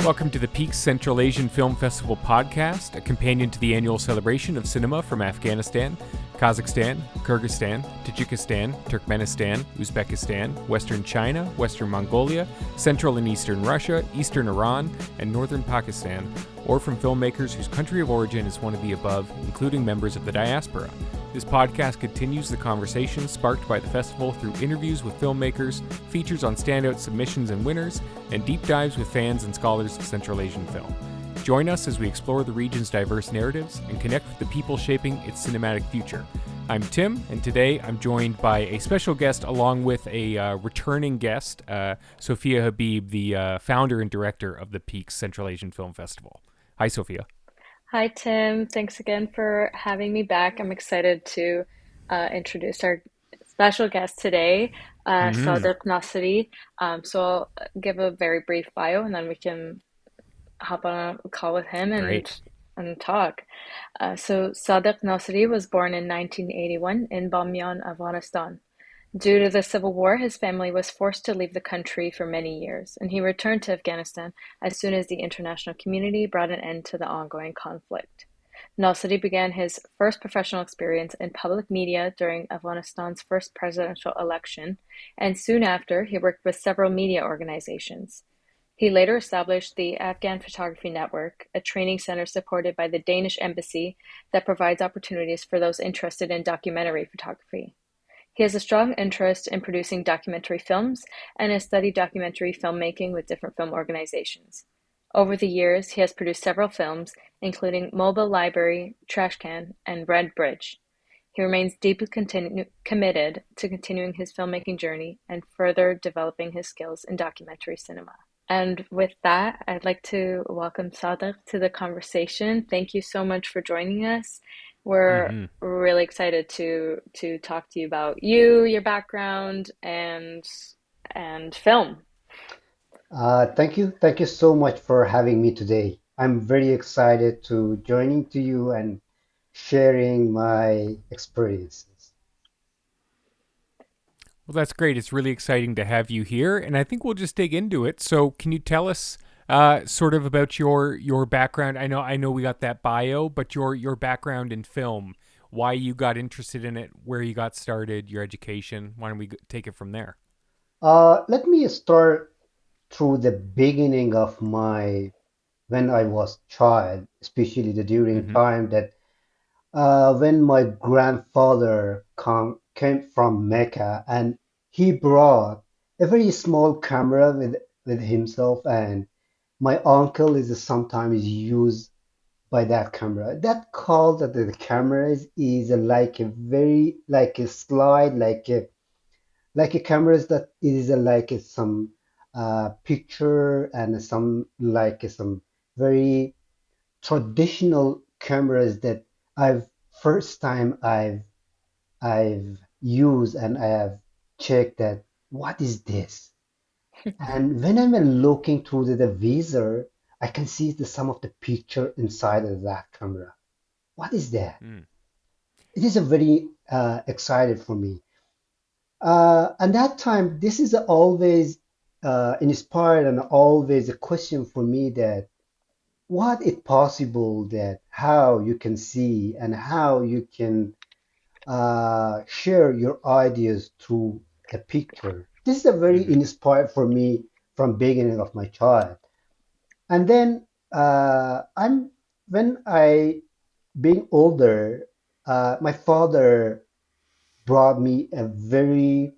Welcome to the Peaks Central Asian Film Festival podcast, a companion to the annual celebration of cinema from Afghanistan, Kazakhstan, Kyrgyzstan, Tajikistan, Turkmenistan, Uzbekistan, Western China, Western Mongolia, Central and Eastern Russia, Eastern Iran, and Northern Pakistan, or from filmmakers whose country of origin is one of the above, including members of the diaspora. This podcast continues the conversation sparked by the festival through interviews with filmmakers, features on standout submissions and winners, and deep dives with fans and scholars of Central Asian film. Join us as we explore the region's diverse narratives and connect with the people shaping its cinematic future. I'm Tim, and today I'm joined by a special guest along with a returning guest, Sophia Habib, the founder and director of the Peaks Central Asian Film Festival. Hi, Sophia. Hi, Tim. Thanks again for having me back. I'm excited to introduce our special guest today, Mm-hmm. Sadeq Naseri. So I'll give a very brief bio and then we can hop on a call with him Great. and talk. So Sadeq Naseri was born in 1981 in Bamyan, Afghanistan. Due to the civil war, his family was forced to leave the country for many years, and he returned to Afghanistan as soon as the international community brought an end to the ongoing conflict. Nasri began his first professional experience in public media during Afghanistan's first presidential election, and soon after, he worked with several media organizations. He later established the Afghan Photography Network, a training center supported by the Danish embassy that provides opportunities for those interested in documentary photography. He has a strong interest in producing documentary films and has studied documentary filmmaking with different film organizations. Over the years, he has produced several films, including Mobile Library, Trash Can, and Red Bridge. He remains deeply committed to continuing his filmmaking journey and further developing his skills in documentary cinema. And with that, I'd like to welcome Sadak to the conversation. Thank you so much for joining us. We're Mm-hmm. really excited to talk to you about you, your background, and film. Thank you. Thank you so much for having me today. I'm very excited to joining to you and sharing my experiences. Well, that's great. It's really exciting to have you here, and I think we'll just dig into it. So, can you tell us sort of about your background? I know we got that bio, but your background in film, why you got interested in it, where you got started, your education. Why don't we take it from there? Let me start through the beginning of my when I was child, especially the during Mm-hmm. time that when my grandfather came from Mecca and he brought a very small camera with himself, and my uncle is sometimes used by that camera. That called that the cameras is like a very like a slide like a cameras that it is like some picture and some like some very traditional cameras that I've first time I've used and I have checked that what is this? And when I'm looking through the visor, I can see some of the picture inside of that camera. What is that? Mm. It is a very excited for me. And that time, this is always inspired and always a question for me that what is possible that how you can see and how you can share your ideas through a picture. This is a very Mm-hmm. inspired for me from beginning of my child. And then I'm when I being older, my father brought me a very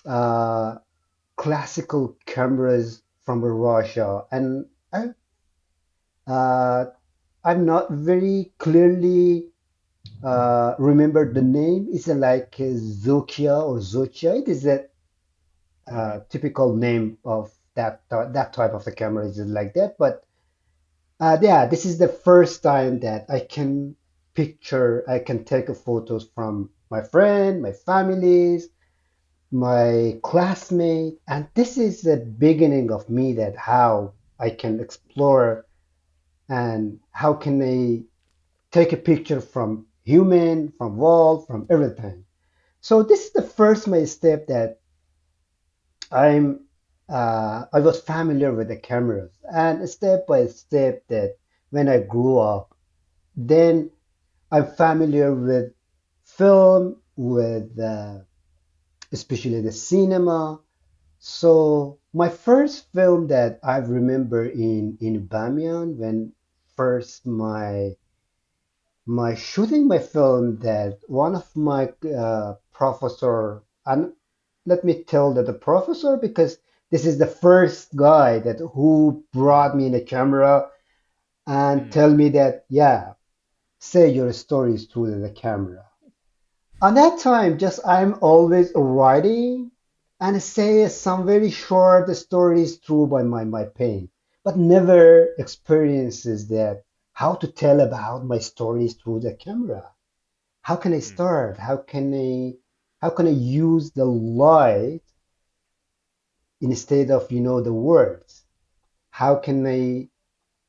uh, classical cameras from Russia, and uh, I'm not very clearly remember the name. It's like Zokia or Zocia. It is a Mm-hmm. typical name of that type of the camera. Is like that, but yeah, this is the first time that I can take a photos from my friend, my families, my classmate, and this is the beginning of me that how I can explore and how can I take a picture from human, from wall, from everything. So this is the first my step that I'm. I was familiar with the cameras, and step by step that when I grew up, then I'm familiar with film, with especially the cinema. So my first film that I remember in Bamiyan when first my shooting my film that one of my professor, and let me tell that the professor because this is the first guy that who Mm-hmm. brought me in a camera and Mm-hmm. tell me that, yeah, say your stories through the camera. On that time, just I'm always writing and say some very short stories through by my pen, but never experiences that how to tell about my stories through the camera. How can I start? How can I use the light instead of the words? How can I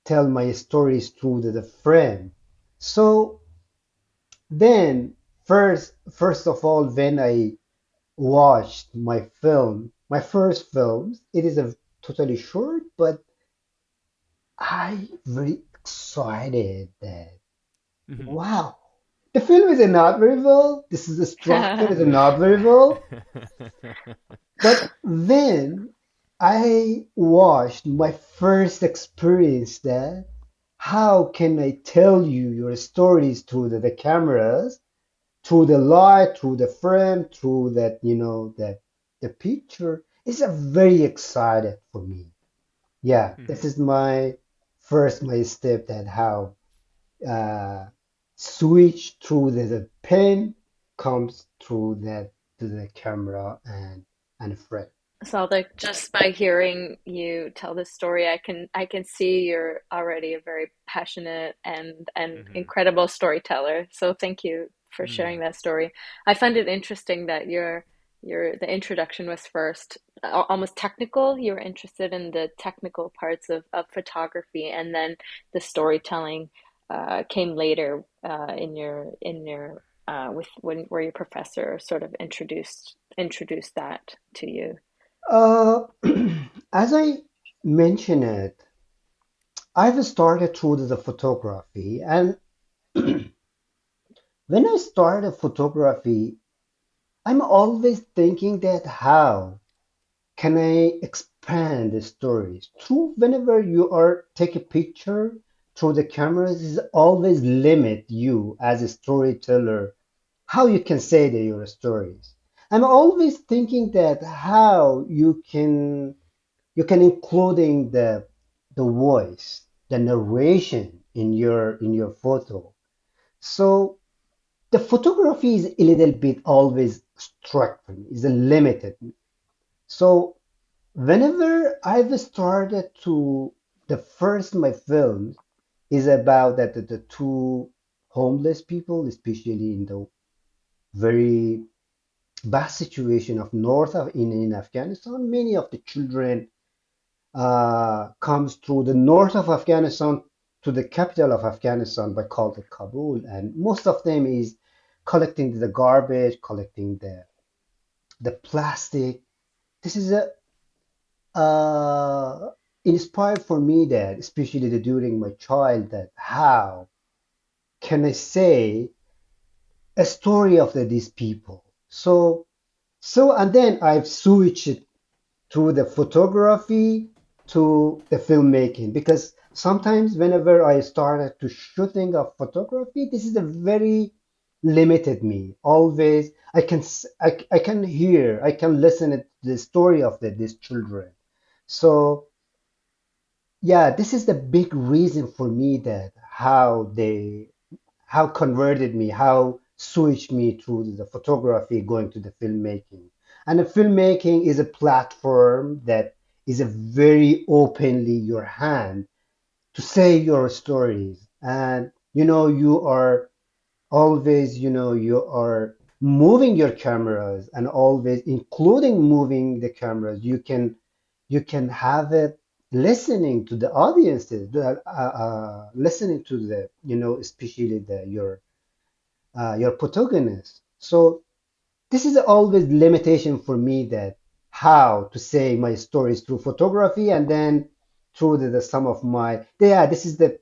tell my stories through the frame? So then first of all, when I watched my first films. It is a totally short, but I very excited that Mm-hmm. wow, the film is not very well. This is the structure is not very well. But then I watched my first experience that how can I tell you your stories through the cameras, through the light, through the frame, through that, that the picture is a very excited for me. Yeah, this Mm-hmm. is my step that how uh, switch through the pen comes through that to the camera and frame. Sadik, just by hearing you tell this story, I can see you're already a very passionate and Mm-hmm. incredible storyteller. So thank you for sharing that story. I find it interesting that your the introduction was first almost technical. You were interested in the technical parts of photography, and then the storytelling came later in your with when where your professor sort of introduced that to you. Uh, as I mentioned it, I've started through the photography, and when I started photography, I'm always thinking that how can I expand the stories? Through whenever you are take a picture through the cameras is always limit you as a storyteller, how you can say that your stories. I'm always thinking that how you can including the voice, the narration in your photo. So the photography is a little bit always struck for me, is a limited. So whenever I've started to the first my films is about that the two homeless people, especially in the very bad situation of north of in Afghanistan. Many of the children comes through the north of Afghanistan to the capital of Afghanistan by called Kabul, and most of them is collecting the garbage, collecting the plastic. This is a uh, inspired for me that, especially during my child, that how can I say a story of these people? So and then I've switched to the photography to the filmmaking because sometimes whenever I started to shooting of photography, this is a very limited me. Always I can hear, I can listen to the story of these children. So yeah, this is the big reason for me that how converted me, how switched me through the photography going to the filmmaking. And the filmmaking is a platform that is a very openly your hand to say your stories. And you are always, you are moving your cameras and always including moving the cameras. You can have it listening to the audiences, listening to the, especially your protagonist. So this is always limitation for me that how to say my stories through photography, and then through the some of my, yeah, this is the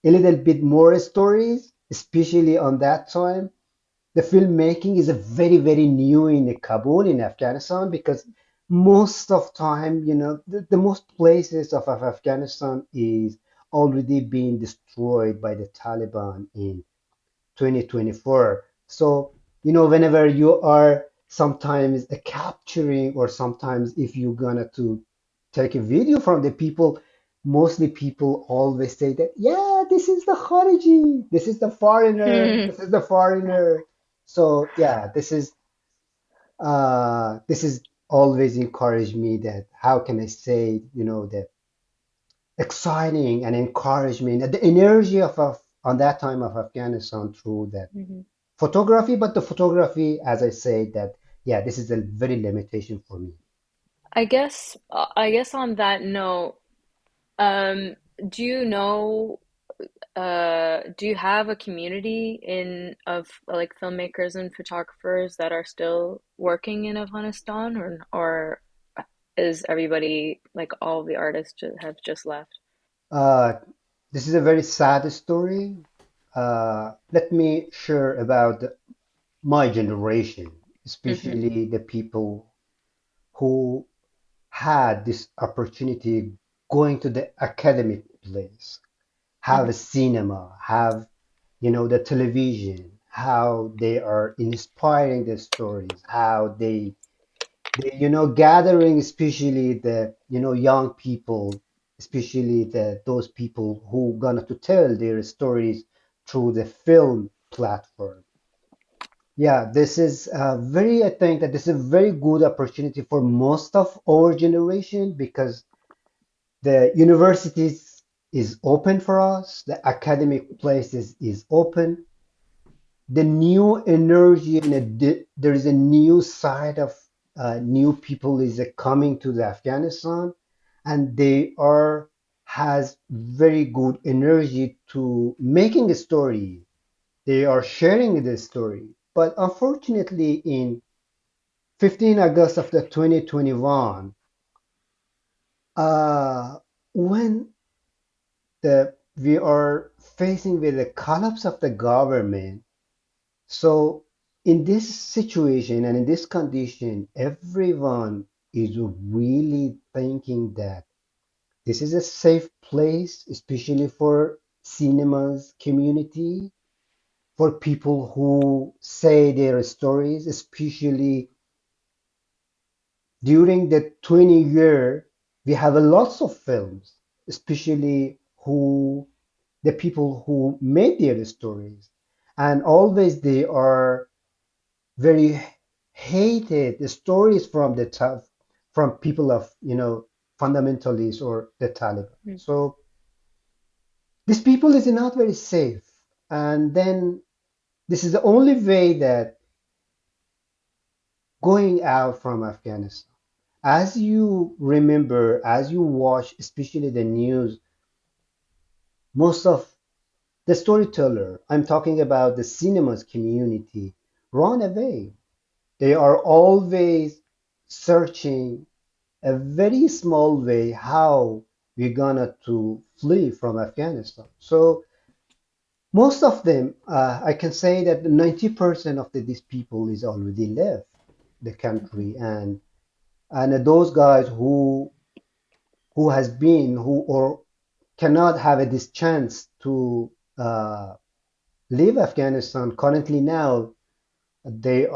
a little bit more stories, especially on that time. The filmmaking is a very, very new in Kabul, in Afghanistan, because most of time, the most places of Afghanistan is already being destroyed by the Taliban in 2024. So, whenever you are sometimes capturing, or sometimes if you're gonna to take a video from the people, mostly people always say that, yeah, this is the Khariji, this is the foreigner, this is the foreigner. So yeah, this is always encouraged me that how can I say, the exciting and encouragement, the energy of on that time of Afghanistan through that Mhm. photography. But the photography, as I say, that yeah, this is a very limitation for me. I guess on that note, um, do you know, do you have a community in of like filmmakers and photographers that are still working in Afghanistan, or is everybody, like all the artists have just left? Uh, this is a very sad story. Let me share about my generation, Hmm. especially the people who had this opportunity going to the academic place, have a Hmm. cinema, have, the television, how they are inspiring the stories, how they gathering, especially the, young people, especially those people who gonna to tell their stories through the film platform. Yeah, this is I think that this is a very good opportunity for most of our generation, because the universities is open for us, the academic places is open, the new energy, and there is a new side of new people is coming to the Afghanistan, and they are has very good energy to making a story. They are sharing the story. But unfortunately, in 15 August of the 2021, uh, when we are facing with the collapse of the government. So in this situation and in this condition, everyone is really thinking that this is a safe place, especially for cinemas community, for people who say their stories, especially during the 20 year, we have a lots of films, especially who the people who made their stories, and always they are very hated the stories from from people of fundamentalists or the Taliban. So these people is not very safe, and then this is the only way that going out from Afghanistan. As you remember, as you watch, especially the news, most of the storyteller, I'm talking about the cinemas community, run away. They are always searching a very small way how we're gonna to flee from Afghanistan. So most of them, I can say that 90% of these people is already left the Hmm. country, and those guys who has been who or cannot have this chance to leave Afghanistan currently now, they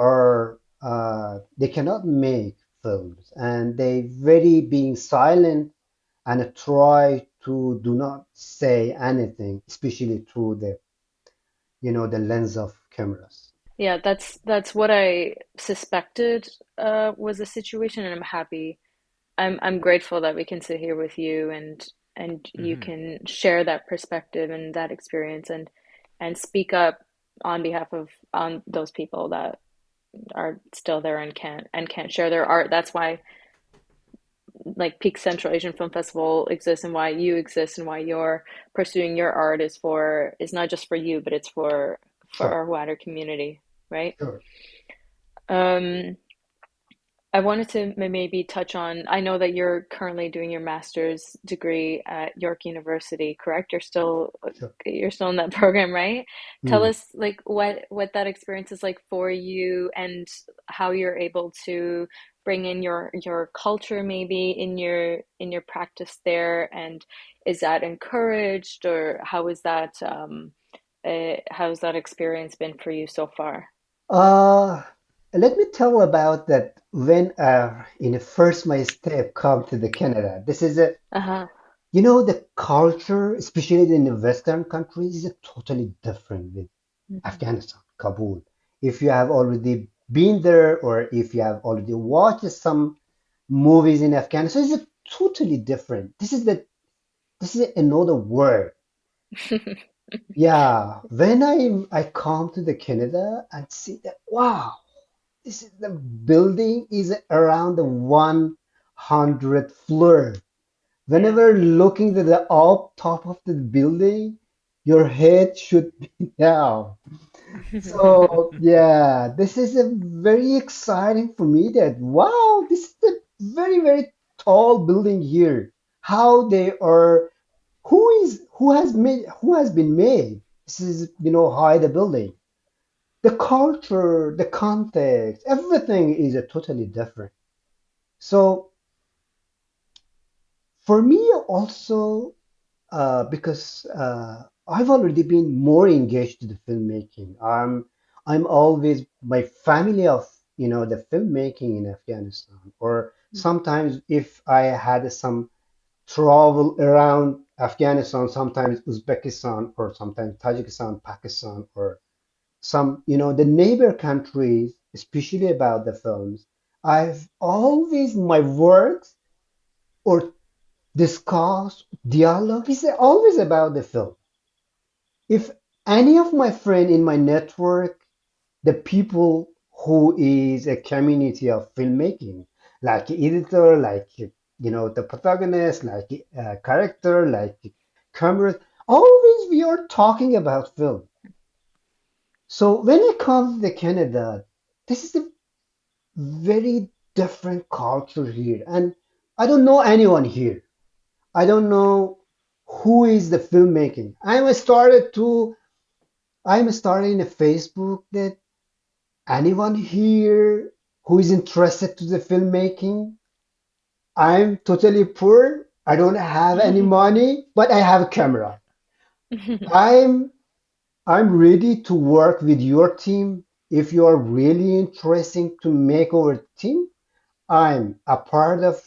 cannot make films, and they very being silent and try to do not say anything, especially through the lens of cameras. Yeah, that's what I suspected was the situation, and I'm happy. I'm grateful that we can sit here with you, and you Hmm. can share that perspective and that experience, and speak up on behalf of on those people that are still there and can't share their art. That's why, like, Peak Central Asian Film Festival exists, and why you exist, and why you're pursuing your art is not just for you, but it's for Sure, our wider community, right? sure. Um, I wanted to maybe touch on, I know that you're currently doing your master's degree at York University, correct? Sure. You're still in that program, right? Tell Hmm. us like what that experience is like for you and how you're able to bring in your culture maybe in your practice there, and is that encouraged, or how has that experience been for you so far? Uh, Let me tell about that when in the first my step come to the Canada. This is a Uh-huh. the culture, especially in the Western countries, is totally different with Mhm. Afghanistan, Kabul. If you have already been there or if you have already watched some movies in Afghanistan, it's totally different. This is another world. Yeah, when I come to the Canada and see that, wow, this is the building is around the 100 floor. Yeah. Whenever looking at the up top of the building, your head should be down. So yeah, this is a very exciting for me that wow, this is a very, very tall building here. How they are, who has been made? This is high the building. The culture, the context, everything is a totally different. So for me also, because I've already been more engaged to the filmmaking. I'm always my family of the filmmaking in Afghanistan, or sometimes if I had some travel around Afghanistan, sometimes Uzbekistan, or sometimes Tajikistan, Pakistan, or some the neighbor countries, especially about the films. I've always my works or discuss dialogue is always about the film. If any of my friend in my network, the people who is a community of filmmaking, like editor, like the protagonist, like character, like cameras, always we are talking about film. So when it comes to Canada, this is a very different culture here, and I don't know anyone here. I don't know who is the filmmaking. I'm starting a Facebook that anyone here who is interested to the filmmaking. I'm totally poor. I don't have any money, but I have a camera. I'm I'm ready to work with your team. If you are really interested to make our team, I'm a part of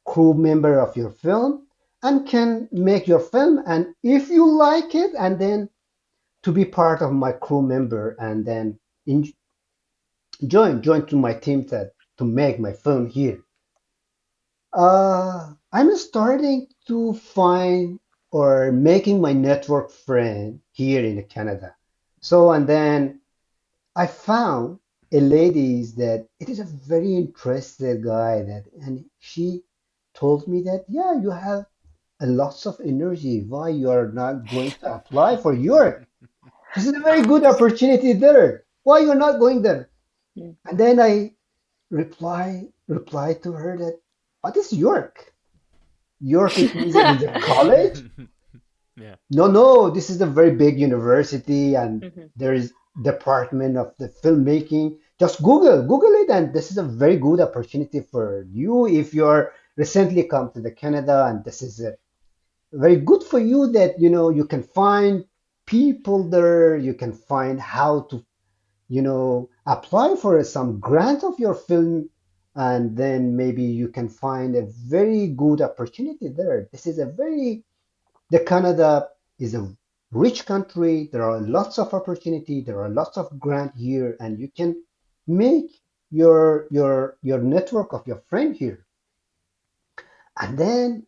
crew member of your film and can make your film. And if you like it, and then to be part of my crew member and then in, join to my team to make my film here. I'm starting to find or making my network friend here in Canada. So and then I found a lady that it is a very interested guy that and she told me that yeah you have a lots of energy, why you are not going to apply for Europe? This is a very good opportunity there, why you're not going there? And then I reply to her that what is York? York is a college? Yeah. No, this is a very big university and Mhm. there is department of the filmmaking. Just Google it, and this is a very good opportunity for you if you're recently come to the Canada, and this is a very good for you that you can find people there, you can find how to apply for some grant of your film, and then maybe you can find a very good opportunity there. This is a very the Canada is a rich country. There are lots of opportunity. There are lots of grant here, and you can make your network of your friend here. And then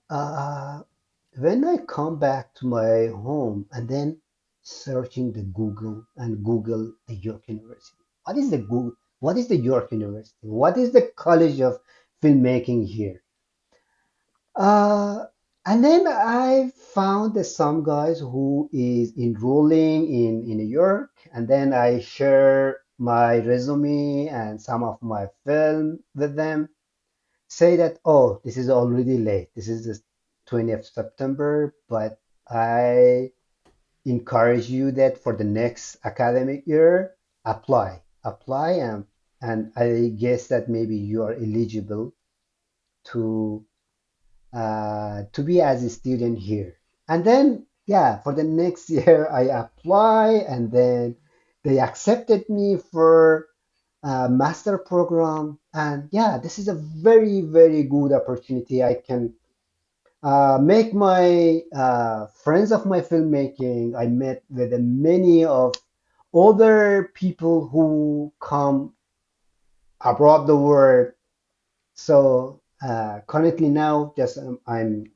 when I come back to my home, and then searching the Google the York University. What is the Google? What is the York University? What is the College of Filmmaking here? Uh, and then I found that some guys who is enrolling in New York, and then I share my resume and some of my film with them. say that, oh, this is already late. This is the 20th September, but I encourage you that for the next academic year, apply, and I guess that maybe you are eligible to to be as a student here. And then, yeah, for the next year, I apply, and then they accepted me for a master program. And yeah, this is a very, very good opportunity. I can make my friends of my filmmaking. I met with many of other people who come abroad the world. So currently now, just I'm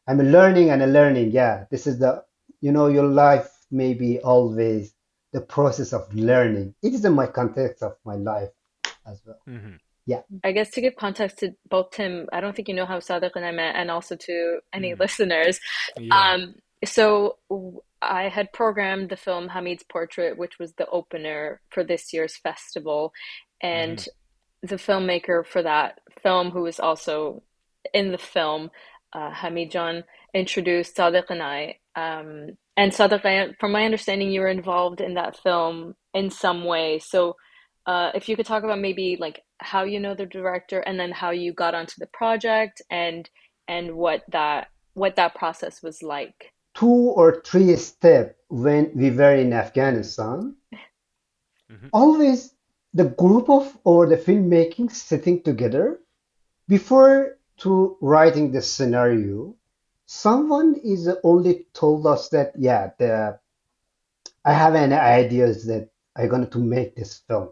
learning and learning. Yeah, this is the, your life may be always the process of learning. It is in my context of my life as well. Hmm. Yeah. I guess to give context to both Tim, I don't think you know how Sadeq and I met, and also to any Mm. listeners. Yeah. I had programmed the film Hamid's Portrait, which was the opener for this year's festival, Hmm. and the filmmaker for that film, who was also in the film, Hamid John, introduced Sadeq and I. And Sadeq, from my understanding, you were involved in that film in some way. So if you could talk about maybe like how you know the director and then how you got onto the project and what that process was like. 2 or 3 steps when we were in Afghanistan, Hmm. always the group of or the filmmaking sitting together before to writing the scenario. Someone is only told us that, yeah, I have an ideas that I'm going to make this film.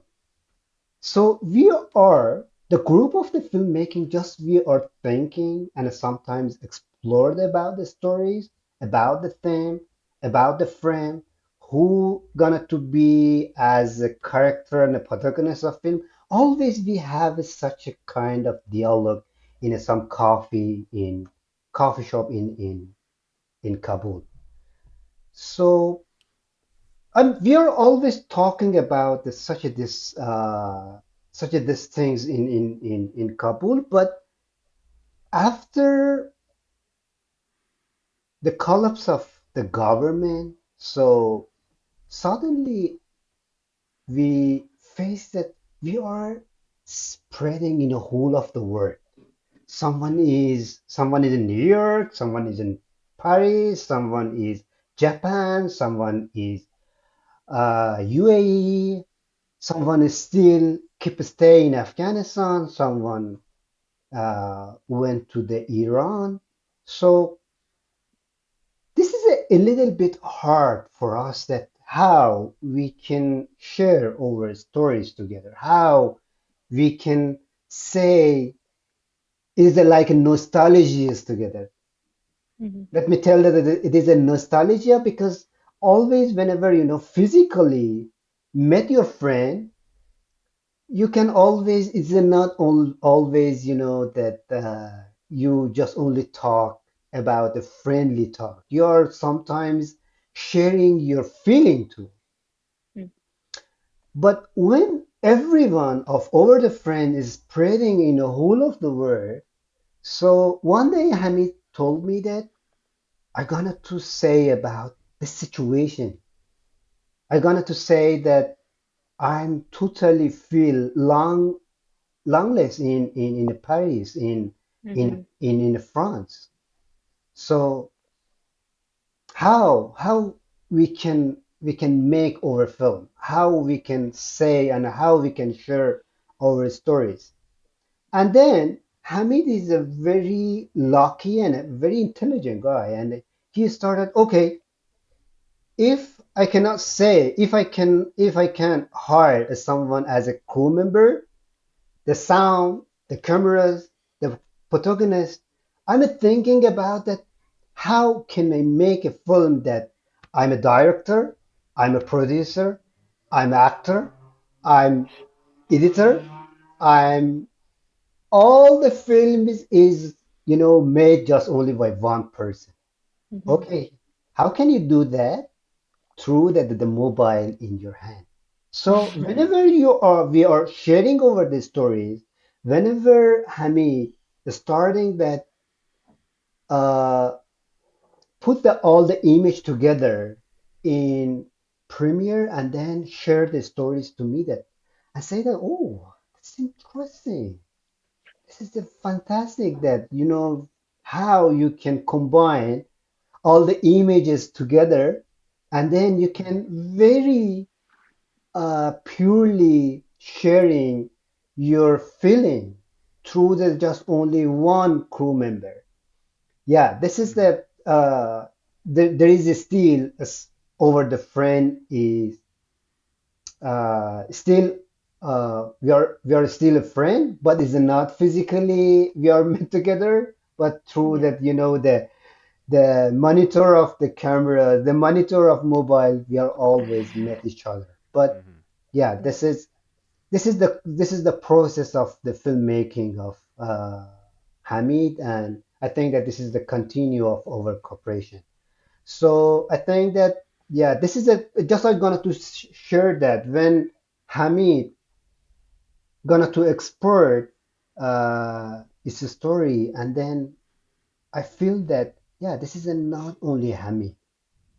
So we are the group of the filmmaking, just we are thinking and sometimes explored about the stories, about the theme, about the frame, who gonna to be as a character and a protagonist of film. Always we have such a kind of dialogue in some coffee shop in Kabul. So we are always talking about such a this things in Kabul, but after the collapse of the government, so suddenly we face that we are spreading in the whole of the world. Someone is in New York, someone is in Paris, someone is Japan, someone is UAE. Someone is still keep stay in Afghanistan. Someone went to the Iran. So this is a little bit hard for us that how we can share our stories together, how we can say is it like a nostalgia together. Mm-hmm. Let me tell that it is a nostalgia because always whenever physically met your friend, you can always it's not always that you just only talk about the friendly talk, you're sometimes sharing your feeling too. But when everyone of over the friend is spreading in the whole of the world, so one day Hamid told me that I gonna to say about the situation, I gonna to say that I'm totally feel longless in Paris, Mm-hmm. in France. So how we can make our film, how we can say and how we can share our stories. And then Hamid is a very lucky and a very intelligent guy, and he started, okay, if I can hire someone as a crew member, the sound, the cameras, the protagonist. I'm thinking about that. How can I make a film that I'm a director, I'm a producer, I'm actor, I'm editor, I'm all the films is made just only by one person. Mm-hmm. Okay, how can you do that through the mobile in your hand? So whenever we are sharing over the stories, whenever Hamid is starting that uh, put all the image together in Premiere and then share the stories to me that I say that, oh, that's interesting. This is the fantastic that how you can combine all the images together and then you can very purely sharing your feeling through the just only one crew member. Yeah, this is Hmm. the there is a still over the friend is still we are still a friend, but is not physically we are met together, but through Yeah. that the monitor of the camera, the monitor of mobile, we are always met each other. But Hmm. yeah, Yeah. this is the process of the filmmaking of Hamid, and I think that this is the continue of our cooperation. So I think that yeah, this is a just I'm gonna to share that when Hamid gonna to export his story, and then I feel that yeah, this is a not only Hamid.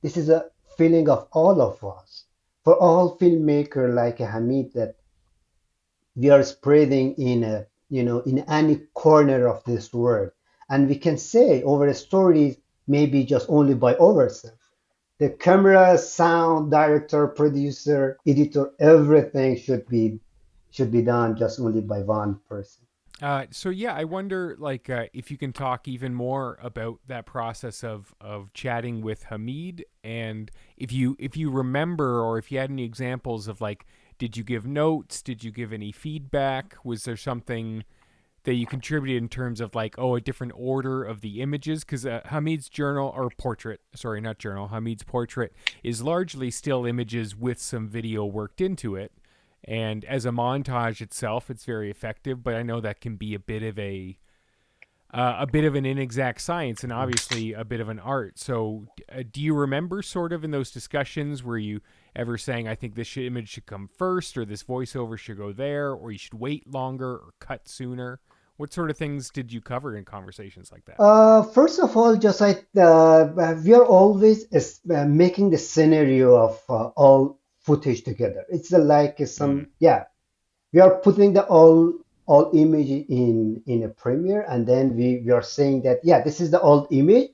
This is a feeling of all of us, for all filmmaker like Hamid, that we are spreading in a in any corner of this world, and we can say over stories maybe just only by ourselves. The camera, sound, director, producer, editor, everything should be done just only by one person. So yeah, I wonder like if you can talk even more about that process of chatting with Hamid, and if you remember or if you had any examples of like, did you give notes? Did you give any feedback? Was there something that you contributed in terms of like, oh, a different order of the images? Because Hamid's journal or portrait, sorry, not journal, Hamid's portrait is largely still images with some video worked into it. And as a montage itself, it's very effective. But I know that can be a bit of an inexact science and obviously a bit of an art. So, do you remember sort of in those discussions were you ever saying, I think this image should come first, or this voiceover should go there, or you should wait longer or cut sooner? What sort of things did you cover in conversations like that? First of all, just like we are always making the scenario of all footage together. It's like Mm, some yeah, we are putting the all image in a Premiere, and then we are saying that yeah, this is the old image,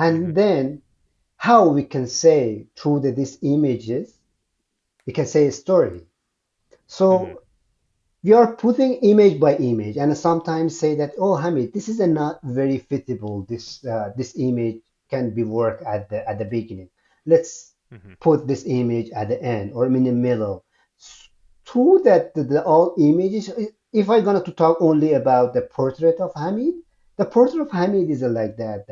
mm-hmm, and then how we can say through these images we can say a story. mm-hmm, So we are putting image by image, and sometimes say that oh Hamid, this is a not very fitable, this image can be worked at the beginning, let's mm-hmm, put this image at the end or in the middle. Through that the all images, if I'm gonna to talk only about the portrait of Hamid, the portrait of Hamid is like that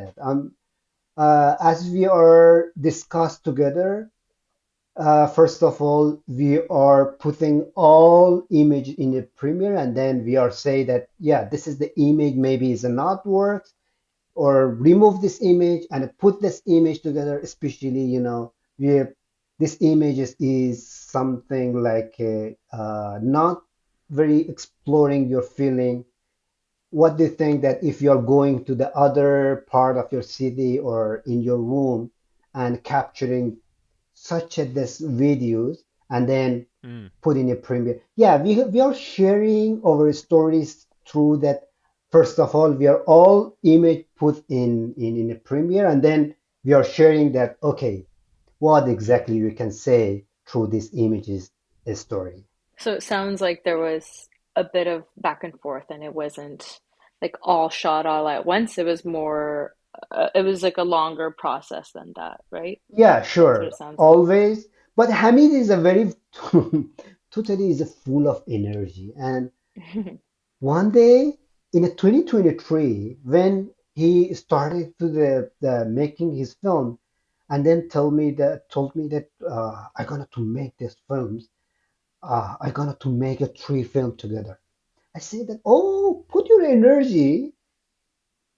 as we are discussed together. First of all, we are putting all image in a Premiere, and then we are say that yeah, this is the image. Maybe is not works, or remove this image and put this image together. Especially, we this image is something like not very exploring your feeling. What do you think that if you're going to the other part of your city or in your room and capturing such a this videos and then mm, put in a premiere? Yeah, we are sharing our stories through that. First of all, we are all image put in a premiere, and then we are sharing that okay, what mm. exactly we can say through these images, a story. So it sounds like there was a bit of back and forth, and it wasn't like all shot all at once. It was more, it was like a longer process than that, right? Yeah, That's what sure, it sounds like. always. But Hamid is a very totally is full of energy. And one day in a 2023, when he started to the making his film, and then told me that I gonna to make these films. I gonna to make a three film together. I said that oh, put your energy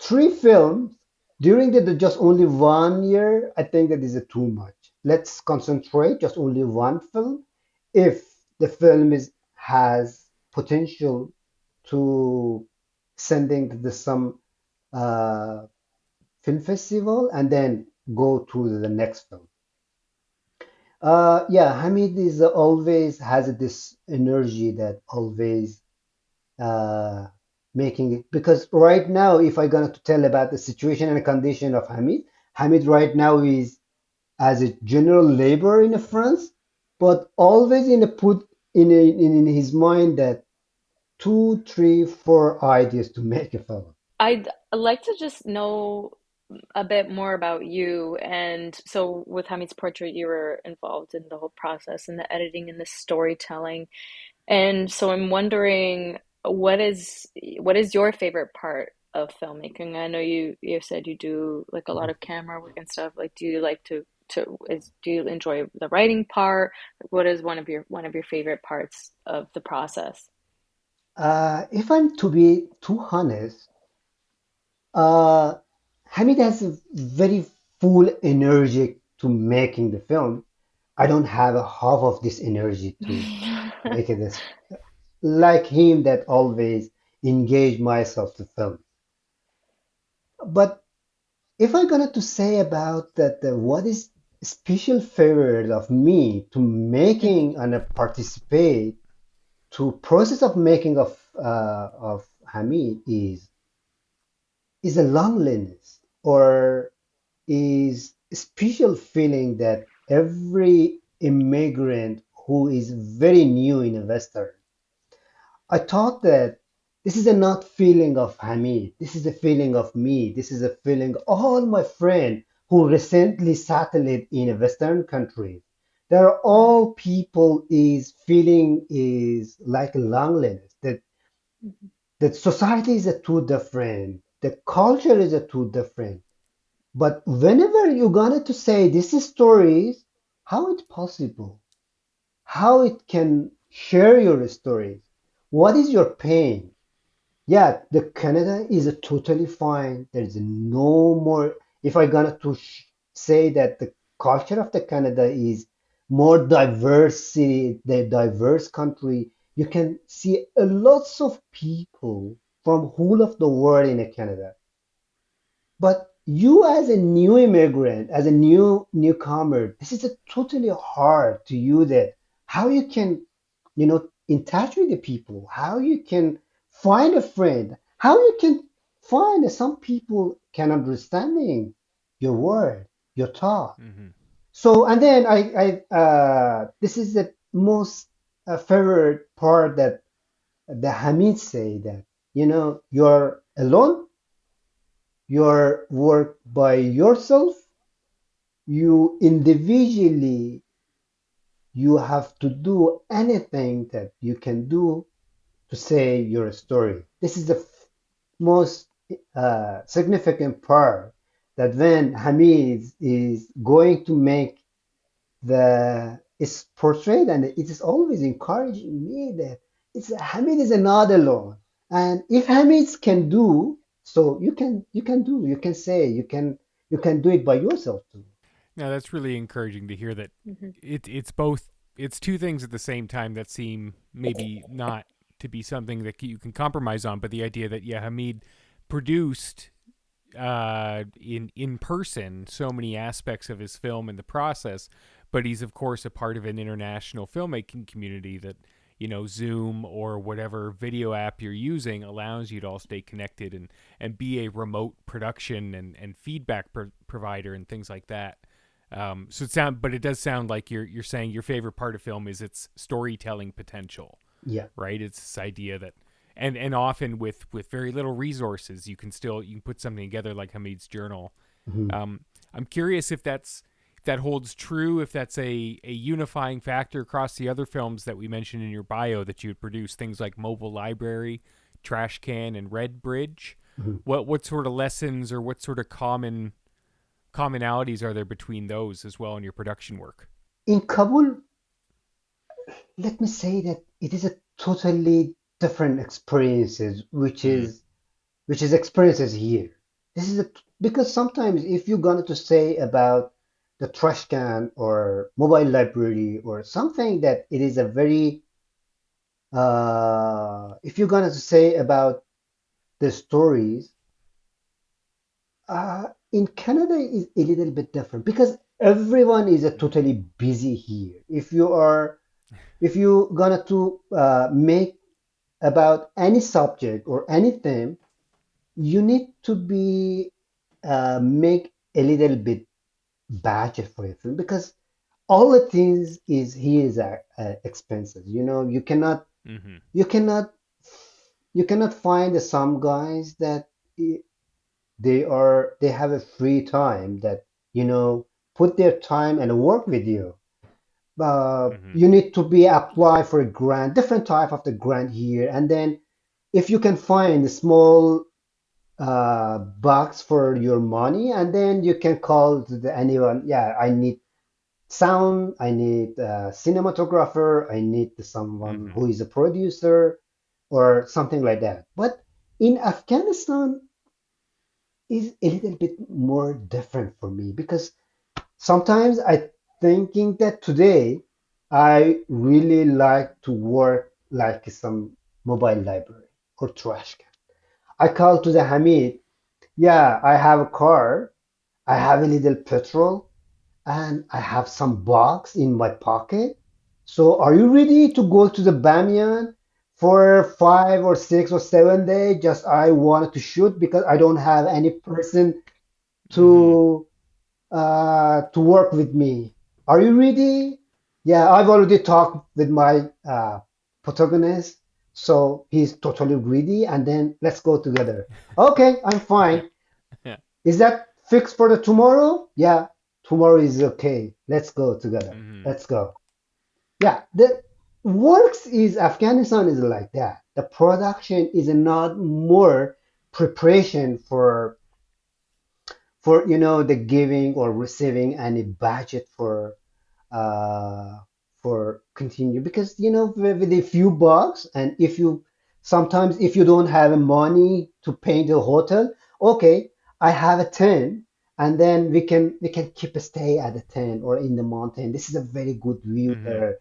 three films during the just only 1 year. I think that is too much. Let's concentrate just only one film. If the film is has potential to sending to the some uh, film festival and then go to the next film. Yeah, Hamid is always has this energy that always uh, making it because right now, if I gonna to tell about the situation and condition of Hamid, Hamid right now is as a general labor in France, but always in a put in his mind that two, three, four ideas to make a film. I'd like to just know a bit more about you. And so, with Hamid's portrait, you were involved in the whole process and the editing and the storytelling. And so, I'm wondering what is your favorite part of filmmaking? I know you said you do like a lot of camera work and stuff. Like, do you like to do you enjoy the writing part? What is one of your favorite parts of the process? If I'm to be too honest, uh, Hamid has a very full energy to making the film. I don't have a half of this energy to make it this like him that always engage myself to film. But if I'm gonna to say about that, what is special favorite of me to Mhm, making and participate to process of making of Hamid is a loneliness or is a special feeling that every immigrant who is very new in a Western. I thought that this is a not feeling of Hamid. This is a feeling of me. This is a feeling all my friends who recently settled in a Western country. They're mhm, all people is feeling is like a loneliness mhm, that society is a too different, the culture is a too different. But whenever you're gonna to say this is stories, how it's possible? How it can share your stories? What is your pain? Yeah, the Canada is a totally fine. There's no more. If I gonna to say that the culture of the Canada is more diversity, the diverse country, you can see a lots of people from whole of the world in a Canada. But you as a new immigrant, as a newcomer, this is a totally hard to you that how you can, in touch with the people, how you can find a friend, how you can find some people can understanding your word, your thought. Hmm. So and then this is the most favorite part that the Hamid say that you're alone, your work by yourself, you individually, you have to do anything that you can do to say your story. This is the most significant part that when Hamid is going to make the is portrayed, and it is always encouraging me that it's Hamid is not alone, and if Hamid can do so, you can say you can do it by yourself too. Now that's really encouraging to hear that mhm, it's both it's two things at the same time that seem maybe not to be something that you can compromise on, but the idea that yeah, Hamid produced in person so many aspects of his film in the process, but he's of course a part of an international filmmaking community that Zoom or whatever video app you're using allows you to all stay connected and be a remote production and feedback provider and things like that. But it does sound like you're saying your favorite part of film is its storytelling potential, Yeah. right? It's this idea that and often with very little resources you can put something together like Hamid's journal. Mhm. I'm curious if that holds true, if that's a unifying factor across the other films that we mentioned in your bio that you had produced, things like Mobile Library, Trash Can, and Red Bridge. Mhm. What sort of lessons or what sort of commonalities are there between those as well in your production work? In Kabul, let me say that it is a totally different experiences, Hmm. which is experiences here. This is because sometimes if you're going to say about the trash can or mobile library or something that it is a very if you're gonna say about the stories, in Canada is a little bit different because everyone is Mm-hmm. totally busy here. If you gonna to make about any subject or anything, you need to be make a little bit budget for your film because all the things is here is expenses. You know, Mm-hmm. you cannot you cannot find some guys that eh, they have a free time that you know put their time and work with you. Mm-hmm. You need to be apply for a grant, different type of the grant here, and then if you can find a small box for your money, and then you can call to anyone. Yeah, I need sound, I need a cinematographer, I need someone Mm-hmm. who is a producer or something like that. But in Afghanistan is a little bit more different for me because sometimes I thinking that today I really like to work like some mobile library or trash can. I call to the Hamid, yeah, I have a car, I have a little petrol, and I have some bucks in my pocket. So are you ready to go to the Bamiyan for 5 or 6 or 7 days? Just I wanted to shoot because I don't have any person Mm-hmm. to work with me. Are you ready? Yeah, I've already talked with my protagonist, so he's totally ready, and then let's go together. Okay, I'm fine. Yeah. Is that fixed for the tomorrow? Yeah, tomorrow is okay. Let's go together. Mm-hmm. Let's go. Yeah, the works is Afghanistan is like that. The production is not more preparation for the giving or receiving any budget uh, for continue because with a few bucks and if you sometimes if you don't have money to pay the hotel, okay, I have a tent and then we can keep a stay at a tent or in the mountain. This is a very good view Mm-hmm. there.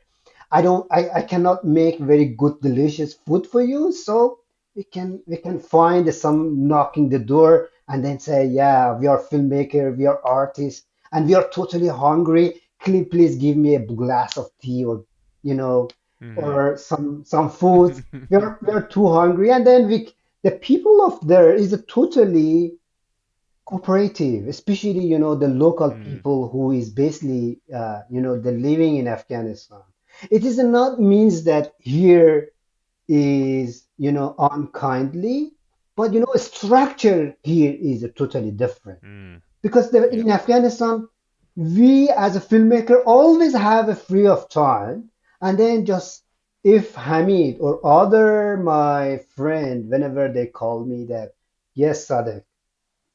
I cannot make very good delicious food for you, so we can find some knocking the door and then say, yeah, we are filmmaker, we are artists, and we are totally hungry. Please give me a glass of tea or you know Mm-hmm. or some foods. We are too hungry, and then we the people of there is a totally cooperative, especially the local Mm-hmm. people who is basically the living in Afghanistan. It is not means that here is unkindly, but structure here is totally different Mm. because Yeah. in Afghanistan we as a filmmaker always have a free of time and then just if Hamid or other my friend whenever they call me that yes Sadek,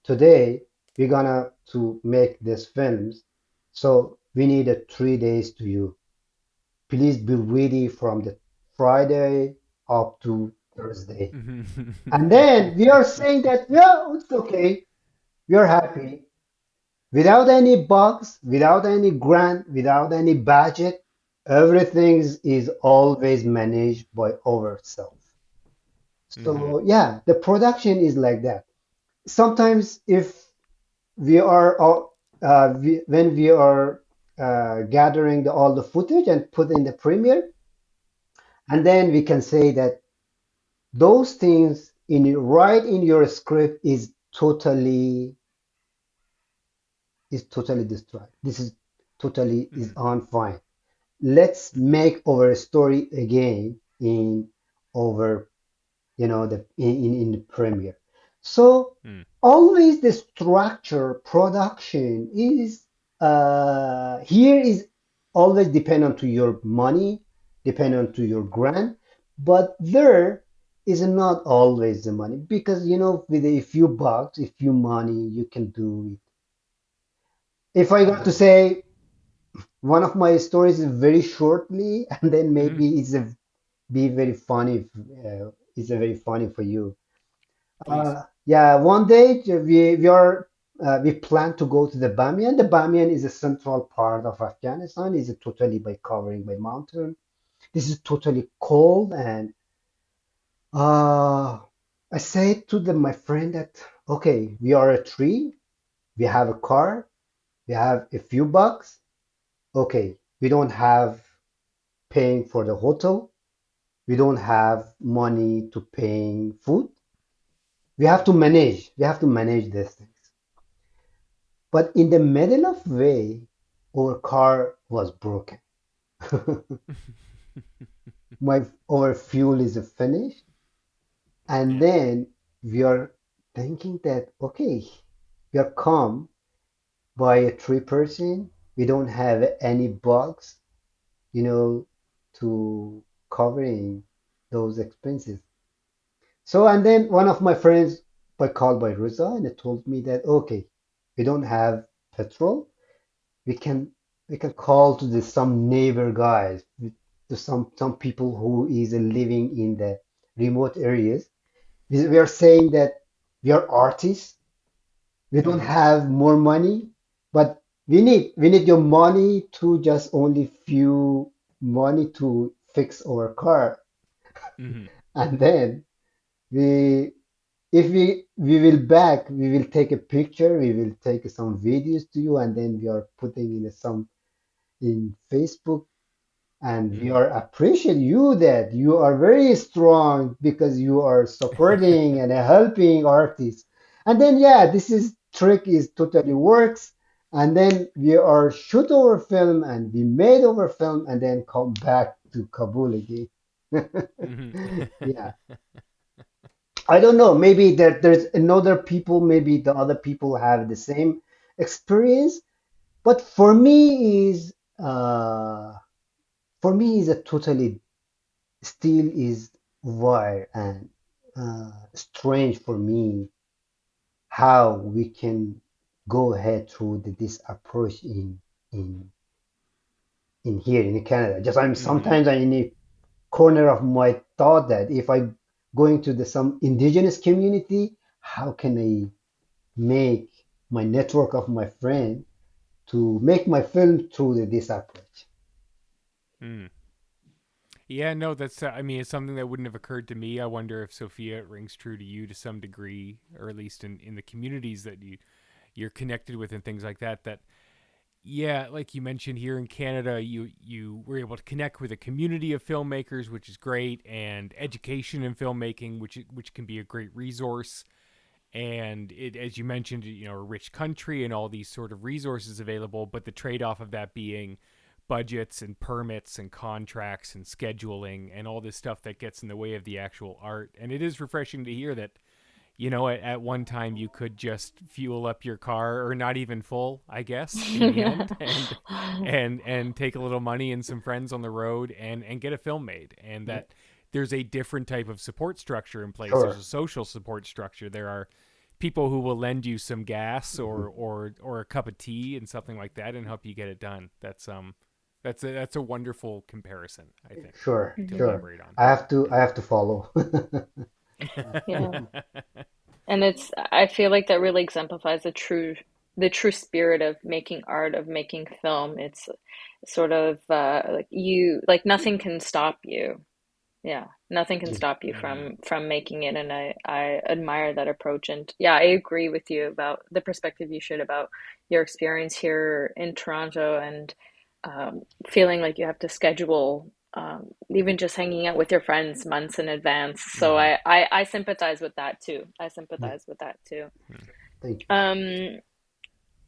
today we're gonna to make these films, so we need 3 days to you. Please be ready from the Friday up to Thursday. And then we are saying that yeah, it's okay. We are happy. Without any bugs, without any grant, without any budget, everything is always managed by ourselves. Mm-hmm. So yeah, the production is like that. Sometimes if we are when we are gathering all the footage and put in the premiere, and then we can say that those things in right in your script is totally destroyed. This is totally is Mm-hmm. on fine. Let's Mm-hmm. make our story again in our in the premiere. So Mm. always the structure production is here is always dependent to your money, dependent to your grant, but there is not always the money because with a few bucks, a few money, you can do it. If I got to Mm-hmm. say one of my stories is very shortly, and then Mm-hmm. maybe be very funny. It's a very funny for you. Please. Yeah, one day we plan to go to the Bamiyan. The Bamiyan is a central part of Afghanistan. Is totally by covering by mountain. This is totally cold, and uh, I say to my friend that, okay, we are a tree, we have a car, we have a few bucks. Okay, we don't have paying for the hotel, we don't have money to paying food. We have to manage these things. But in the middle of way, our car was broken. Our fuel is finished, and Yeah. then we are thinking that, okay, we are come by a three-person. We don't have any bugs, you know, to covering those expenses. So, and then one of my friends by called by Riza and it told me that, okay, we don't have petrol. We can we can call to the some neighbor guys, to some people who is living in the remote areas. We are saying that we are artists. We don't Mm-hmm. have more money, but we need your money to just only few money to fix our car, Mm-hmm. and then we if we will back, we will take a picture, we will take some videos to you, and then we are putting in some in Facebook, and we Mm-hmm. are appreciate you that you are very strong because you are supporting and helping artists. And then yeah, this is trick is totally works. And then we are shoot our film and we made our film and then come back to Kabul again. Mm-hmm. Yeah. I don't know. Maybe there's another people, maybe the other people have the same experience. But for me is a totally still is wild and strange for me how we can go ahead through this approach in in here in Canada. Just I'm Mm-hmm. sometimes I'm in a corner of my thought that if I going to the some indigenous community, how can I make my network of my friend to make my film through this approach? Mm. Yeah, no, that's, I mean, it's something that wouldn't have occurred to me. I wonder if, Sophia, it rings true to you to some degree, or at least in the communities that you're connected with and things like that. That, yeah, like you mentioned, here in Canada, you were able to connect with a community of filmmakers, which is great, and education in filmmaking, which can be a great resource. And it, as you mentioned, a rich country and all these sort of resources available, but the trade-off of that being budgets and permits and contracts and scheduling and all this stuff that gets in the way of the actual art. And it is refreshing to hear that, at one time you could just fuel up your car, or not even full, I guess, in the Yeah. end, and take a little money and some friends on the road and get a film made. And Yeah, that there's a different type of support structure in place. There's sure. a social support structure. There are people who will lend you some gas Mhm. or a cup of tea and something like that and help you get it done. That's a wonderful comparison, I think, Sure, to Mhm. sure. elaborate on. I have to follow. Yeah. And I feel like that really exemplifies the true spirit of making art, of making film. It's sort of like nothing can stop you. Yeah, nothing can stop you Mm-hmm. from making it, and I admire that approach. And yeah, I agree with you about the perspective you shared about your experience here in Toronto, and feeling like you have to schedule even just hanging out with your friends months in advance. So Mm-hmm. I sympathize with that too. I Yeah, sympathize with that too. thank you. Um,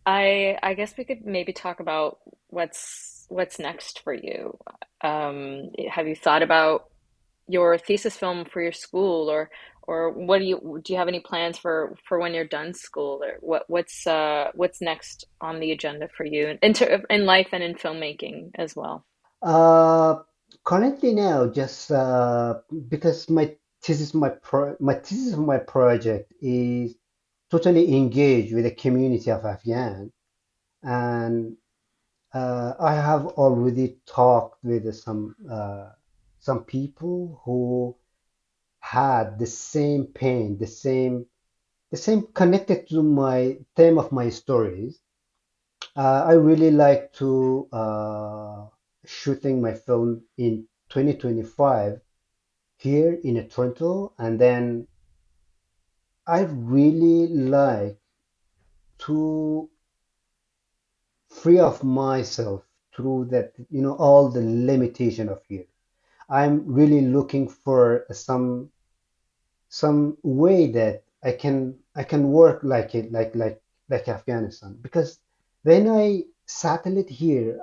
I guess we could maybe talk about what's next for you. Have you thought about your thesis film for your school, or what do you have any plans for when you're done school, or what's next on the agenda for you in life and in filmmaking as well? Uh, Currently now, just because my thesis of my project is totally engaged with the community of Afghan, and I have already talked with some people who had the same pain, the same connected to my theme of my stories. I really like to shooting my film in 2025 here in Toronto, and then I really like to free of myself through that, all the limitation of here. I'm really looking for some way that I can work like it like Afghanistan, because when I settle it here,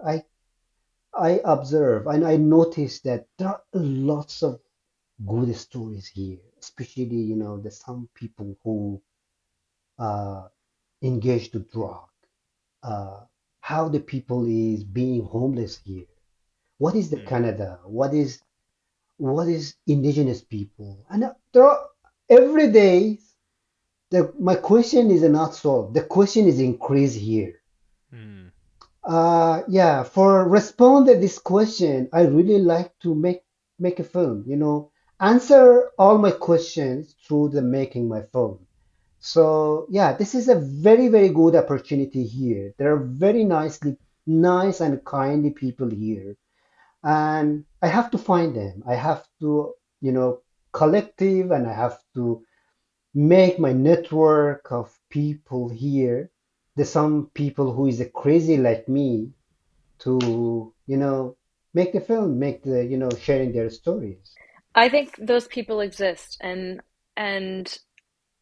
I observe and I notice that there are lots of good stories here, especially the some people who uh, engage to drug, uh, how the people is being homeless here. What is the Mm. Canada? What is indigenous people? And there are every day. My question is not solved. The question is increased here. Mm. Yeah, for respond to this question, I really like to make a film, answer all my questions through the making my film. So yeah, this is a very, very good opportunity here. There are very nice and kindly people here, and I have to find them. I have to, collective, and I have to make my network of people here. There's some people who is a crazy like me to, make the film, make the, sharing their stories. I think those people exist, and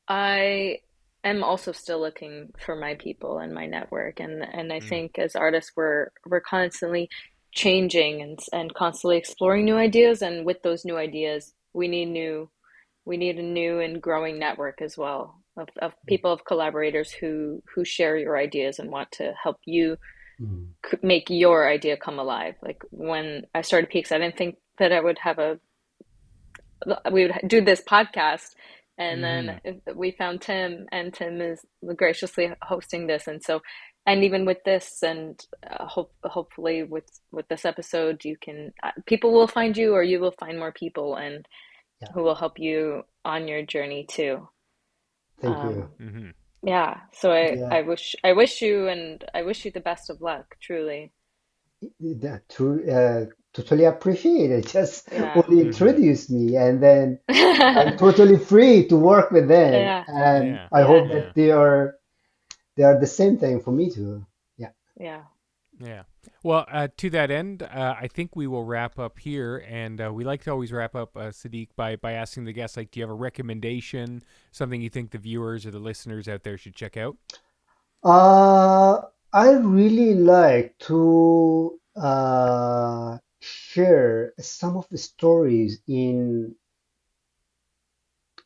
I am also still looking for my people and my network, and I Mm. think as artists we're constantly changing and constantly exploring new ideas, and with those new ideas we need a new and growing network as well of people, of collaborators who share your ideas and want to help you Mm, make your idea come alive. Like when I started Peaks, I didn't think that I would have a we would do this podcast, and then Mm-hmm. we found Tim, and Tim is graciously hosting this, and so, and even with this, and hopefully with this episode, you can people will find you, or you will find more people, and yeah, who will help you on your journey too. thank you. Um, Mm-hmm. yeah, so Yeah, I wish you, and I wish you the best of luck, truly. that true. Totally appreciate it. Just Yeah. only Mm-hmm. introduce me, and then I'm Yeah, totally free to work with them, yeah, and Yeah. I hope yeah, that Yeah. they are the same thing for me too. Yeah, yeah. Yeah. Well, to that end, I think we will wrap up here, and we like to always wrap up, Sadiq, by asking the guests, like, do you have a recommendation, something you think the viewers or the listeners out there should check out? uh, I really like to share some of the stories in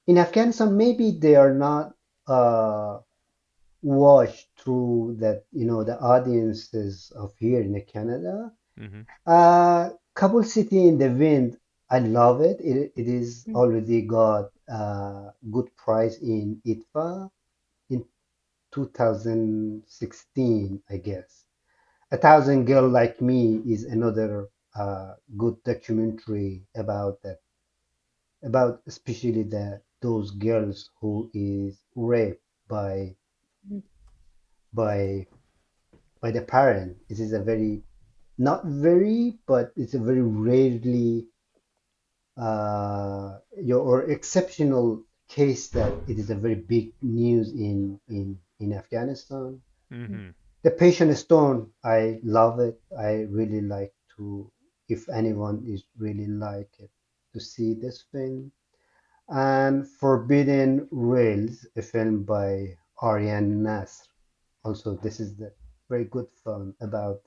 Afghanistan. Maybe they are not watched through that, the audiences of here in Canada. Mm-hmm. Kabul City in the Wind, I love it. It is Mm. already got good price in ITFA in 2016, I guess. A Thousand Girl Like Me is another good documentary about that, about especially those girls who is raped by by the parent. It is a very not very, but it's a very rarely or exceptional case that it is a very big news in Afghanistan. Mm-hmm. The Patient Stone, I love it. I really like to, if anyone is really like it, to see this film. And Forbidden Rails, a film by Aryan Nasr. Also, this is the very good film about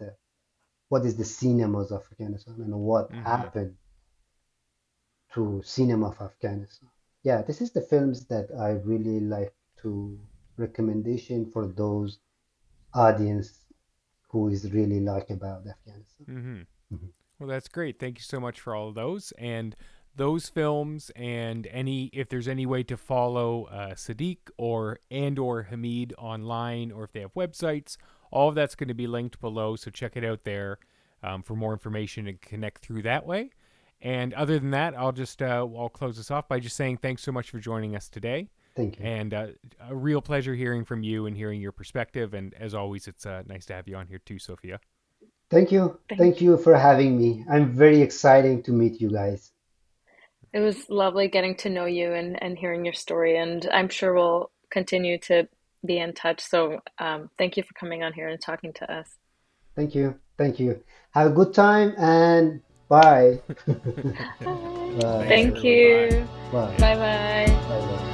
what is the cinemas of Afghanistan and what Mm-hmm. happened to cinema of Afghanistan. Yeah, this is the films that I really like to recommendation for those audience who is really like about Afghanistan. Mm-hmm. Mhm. Well, that's great. Thank you so much for all of those. And those films, and any, if there's any way to follow Sadiq or Hamid online, or if they have websites, all of that's going to be linked below. So check it out there, for more information and connect through that way. And other than that, I'll close this off by just saying thanks so much for joining us today. Thank you. And a real pleasure hearing from you and hearing your perspective. And as always, it's nice to have you on here too, Sophia. Thank you. Thank Thank you for having me. I'm very excited to meet you guys. It was lovely getting to know you and hearing your story, and I'm sure we'll continue to be in touch. So, thank you for coming on here and talking to us. Thank you. Thank you. Have a good time and bye. Bye. Bye. Thanks, Thank everyone. Bye. you. Bye. Bye bye. Bye. Bye.